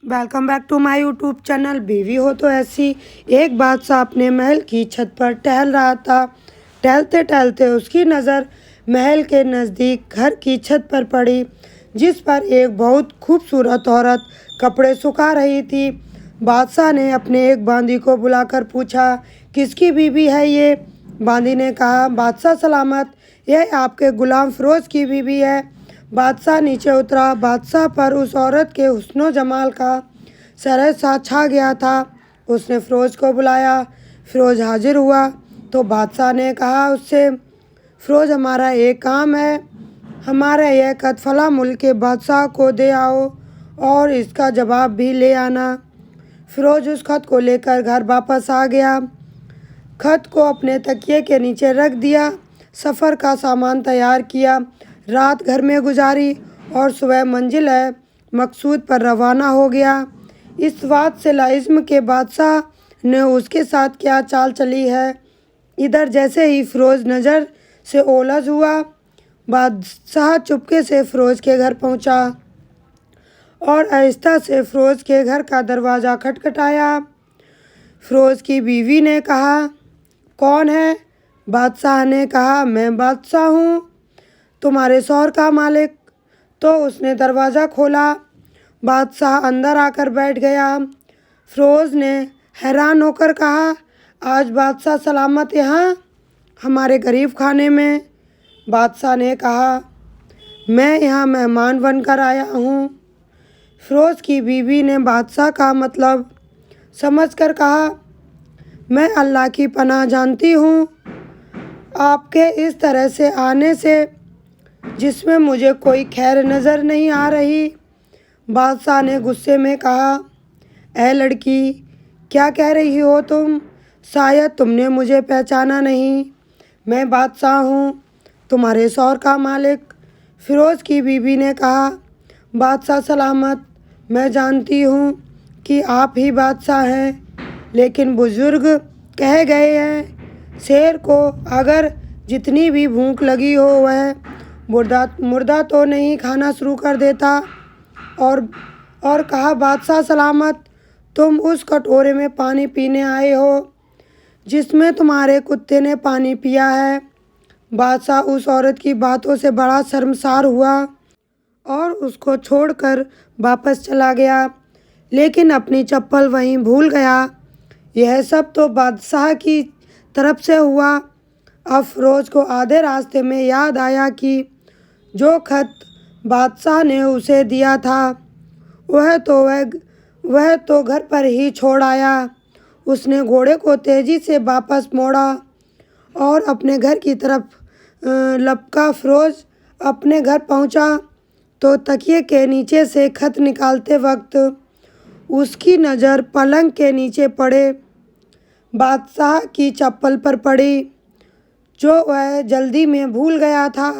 Welcome back to my YouTube channel. बीवी हो तो ऐसी। एक बादशाह अपने महल की छत पर टहल रहा था। टहलते टहलते उसकी नज़र महल के नज़दीक घर की छत पर पड़ी, जिस पर एक बहुत खूबसूरत औरत कपड़े सुखा रही थी। बादशाह ने अपने एक बांदी को बुलाकर पूछा, किसकी बीवी है ये? बांदी ने कहा, बादशाह सलामत, यह आपके गुलाम फिरोज की बीवी है। बादशाह नीचे उतरा। बादशाह पर उस औरत के हुस्नो जमाल का सरसा छा गया था। उसने फिरोज को बुलाया। फिरोज हाजिर हुआ तो बादशाह ने कहा उससे, फिरोज, हमारा एक काम है, हमारा यह खत फला मुल्क के बादशाह को दे आओ और इसका जवाब भी ले आना। फिरोज उस खत को लेकर घर वापस आ गया। खत को अपने तकिए के नीचे रख दिया। सफ़र का सामान तैयार किया, रात घर में गुजारी और सुबह मंजिल है मकसूद पर रवाना हो गया। इस बात से लाइज्म के बादशाह ने उसके साथ क्या चाल चली है। इधर जैसे ही फिरोज नज़र से ओलझ हुआ, बादशाह चुपके से फिरोज के घर पहुंचा और आहिस्ता से फिरोज के घर का दरवाज़ा खटखटाया। फिरोज की बीवी ने कहा, कौन है? बादशाह ने कहा, मैं बादशाह हूँ, तुम्हारे शौहर का मालिक। तो उसने दरवाज़ा खोला। बादशाह अंदर आकर बैठ गया। फिरोज ने हैरान होकर कहा, आज बादशाह सलामत यहाँ हमारे गरीब खाने में? बादशाह ने कहा, मैं यहाँ मेहमान बनकर आया हूँ। फिरोज की बीवी ने बादशाह का मतलब समझकर कहा, मैं अल्लाह की पनाह जानती हूँ आपके इस तरह से आने से, जिसमें मुझे कोई खैर नज़र नहीं आ रही। बादशाह ने गुस्से में कहा, ऐ लड़की, क्या कह रही हो तुम? शायद तुमने मुझे पहचाना नहीं। मैं बादशाह हूँ, तुम्हारे शौहर का मालिक। फिरोज की बीवी ने कहा, बादशाह सलामत, मैं जानती हूँ कि आप ही बादशाह हैं, लेकिन बुजुर्ग कह गए हैं, शेर को अगर जितनी भी भूख लगी हो वह मुर्दा तो नहीं खाना शुरू कर देता। और कहा, बादशाह सलामत, तुम उस कटोरे में पानी पीने आए हो जिसमें तुम्हारे कुत्ते ने पानी पिया है। बादशाह उस औरत की बातों से बड़ा शर्मसार हुआ और उसको छोड़कर वापस चला गया, लेकिन अपनी चप्पल वहीं भूल गया। यह सब तो बादशाह की तरफ से हुआ। अब फिरोज को आधे रास्ते में याद आया कि जो खत बादशाह ने उसे दिया था वह तो घर पर ही छोड़ आया। उसने घोड़े को तेज़ी से वापस मोड़ा और अपने घर की तरफ लपका। फिरोज अपने घर पहुंचा तो तकिए के नीचे से खत निकालते वक्त उसकी नज़र पलंग के नीचे पड़े बादशाह की चप्पल पर पड़ी, जो वह जल्दी में भूल गया था।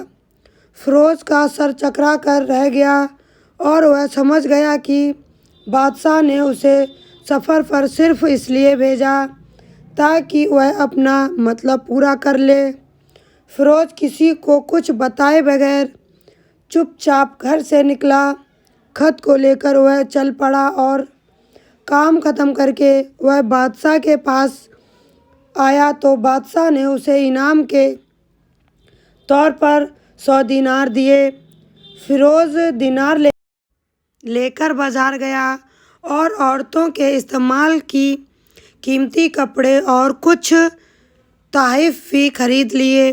फिरोज का सर चकरा कर रह गया और वह समझ गया कि बादशाह ने उसे सफ़र पर सिर्फ इसलिए भेजा ताकि वह अपना मतलब पूरा कर ले। फिरोज किसी को कुछ बताए बगैर चुपचाप घर से निकला। खत को लेकर वह चल पड़ा और काम ख़त्म करके वह बादशाह के पास आया तो बादशाह ने उसे इनाम के तौर पर 100 दीनार दिए। फिरोज दीनार लेकर बाजार गया और औरतों के इस्तेमाल की कीमती कपड़े और कुछ तोहफ़े भी खरीद लिए।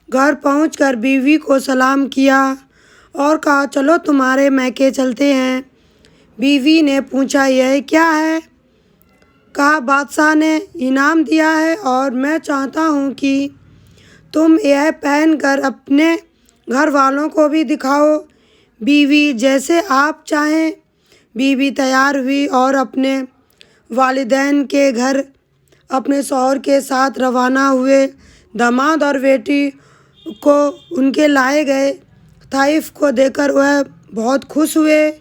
घर पहुंचकर बीवी को सलाम किया और कहा, चलो तुम्हारे मैके चलते हैं। बीवी ने पूछा, यह क्या है? कहा, बादशाह ने इनाम दिया है और मैं चाहता हूँ कि तुम यह पहनकर अपने घर वालों को भी दिखाओ। बीवी, जैसे आप चाहें। बीवी तैयार हुई और अपने वालिदैन के घर अपने शौहर के साथ रवाना हुए। दामाद और बेटी को उनके लाए गए तोहफ़े को देखकर वह बहुत खुश हुए।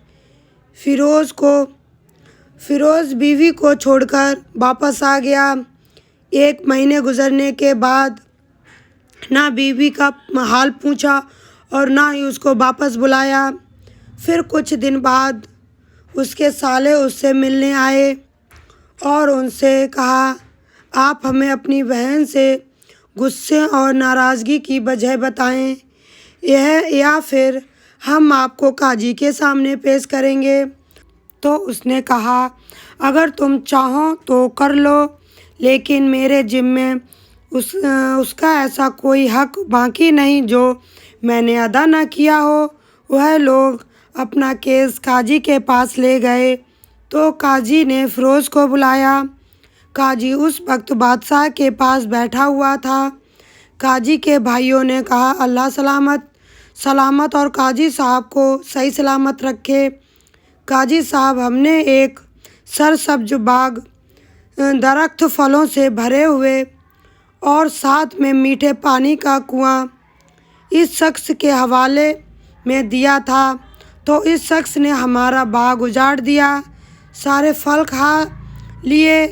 फिरोज बीवी को छोड़कर वापस आ गया। 1 महीने गुजरने के बाद ना बीवी का हाल पूछा और ना ही उसको वापस बुलाया। फिर कुछ दिन बाद اس کے سالے اس سے ملنے آئے اور ان سے کہا، آپ ہمیں اپنی بہن سے غصے اور ناراضگی کی وجہ بتائیں، یا پھر ہم آپ کو قاضی کے سامنے پیش کریں گے۔ تو اس نے کہا، اگر تم چاہو تو کر لو، لیکن میرے ذمے اس کا ایسا کوئی حق باقی نہیں جو میں نے ادا نہ کیا ہو۔ وہ لوگ اپنا کیس قاضی کے پاس لے گئے تو قاضی نے فیروز کو بلایا۔ قاضی اس وقت بادشاہ کے پاس بیٹھا ہوا تھا۔ قاضی کے بھائیوں نے کہا، اللہ سلامت اور قاضی صاحب کو صحیح سلامت رکھے۔ قاضی صاحب، ہم نے ایک سرسبز باغ، درخت پھلوں سے بھرے ہوئے اور ساتھ میں میٹھے پانی کا کنواں اس شخص کے حوالے میں دیا تھا، تو اس شخص نے ہمارا باغ اجاڑ دیا، سارے پھل کھا لیے،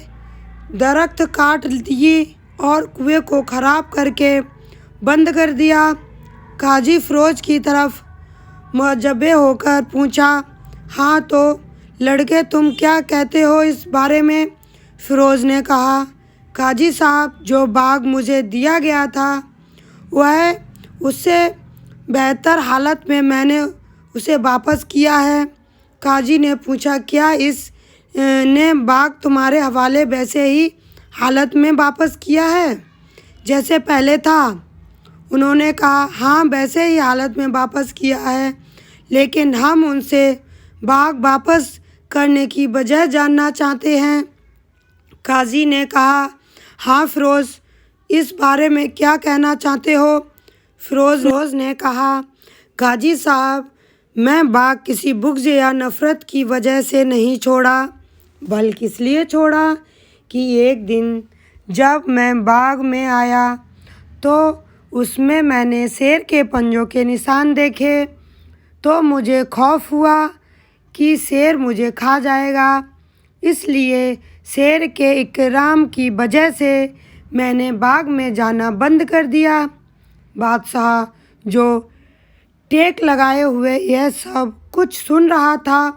درخت کاٹ دیے اور کنویں کو خراب کر کے بند کر دیا۔ قاضی فیروز کی طرف متوجہ ہو کر پوچھا، ہاں تو لڑکے تم کیا کہتے ہو اس بارے میں؟ فیروز نے کہا، قاضی صاحب، جو باغ مجھے دیا گیا تھا وہ اس سے بہتر حالت میں نے اسے واپس کیا ہے۔ قاضی نے پوچھا، کیا اس نے باغ تمہارے حوالے ویسے ہی حالت میں واپس کیا ہے جیسے پہلے تھا؟ انہوں نے کہا، ہاں ویسے ہی حالت میں واپس کیا ہے، لیکن ہم ان سے باغ واپس کرنے کی وجہ جاننا چاہتے ہیں۔ قاضی نے کہا، ہاں فیروز، اس بارے میں کیا کہنا چاہتے ہو؟ فیروز نے کہا، قاضی صاحب، میں باغ کسی بغض یا نفرت کی وجہ سے نہیں چھوڑا، بلکہ اس لیے چھوڑا کہ ایک دن جب میں باغ میں آیا تو اس میں نے شیر کے پنجوں کے نشان دیکھے، تو مجھے خوف ہوا کہ شیر مجھے کھا جائے گا، اس لیے شیر کے اکرام کی وجہ سے میں نے باغ میں جانا بند کر دیا۔ بادشاہ، جو ٹیک لگائے ہوئے یہ سب کچھ سن رہا تھا،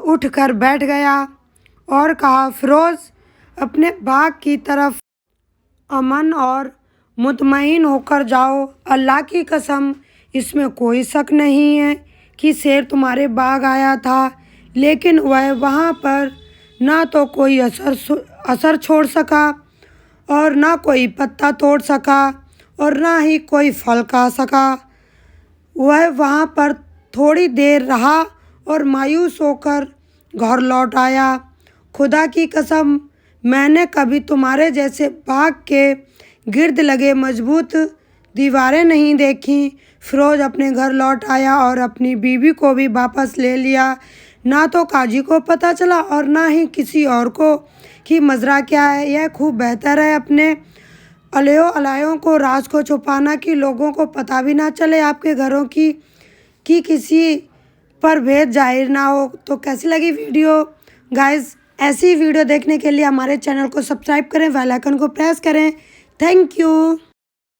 اٹھ کر بیٹھ گیا اور کہا، فیروز، اپنے باغ کی طرف امن اور مطمئن ہو کر جاؤ، اللہ کی قسم، اس میں کوئی شک نہیں ہے کہ شیر تمہارے باغ آیا تھا، لیکن وہ وہاں پر نہ تو کوئی اثر چھوڑ سکا اور نہ کوئی پتا توڑ سکا اور نہ ہی کوئی پھل کھا سکا۔ وہ وہاں پر تھوڑی دیر رہا اور مایوس ہو کر گھر لوٹ آیا۔ خدا کی قسم، میں نے کبھی تمہارے جیسے باغ کے گرد لگے مضبوط دیواریں نہیں دیکھیں۔ فیروز اپنے گھر لوٹ آیا اور اپنی بیوی کو بھی واپس لے لیا۔ نہ تو قاضی کو پتہ چلا اور نہ ہی کسی اور کو کہ ماجرا کیا ہے۔ یہ خوب بہتر ہے اپنے اہلیوں کو راز کو چھپانا کہ لوگوں کو پتہ بھی نہ چلے آپ کے گھروں کی، کہ کسی پر بھید ظاہر نہ ہو۔ تو کیسی لگی ویڈیو گائز؟ ایسی ویڈیو دیکھنے کے لیے ہمارے چینل کو سبسکرائب کریں، بیل آئیکن کو پریس کریں۔ Thank you.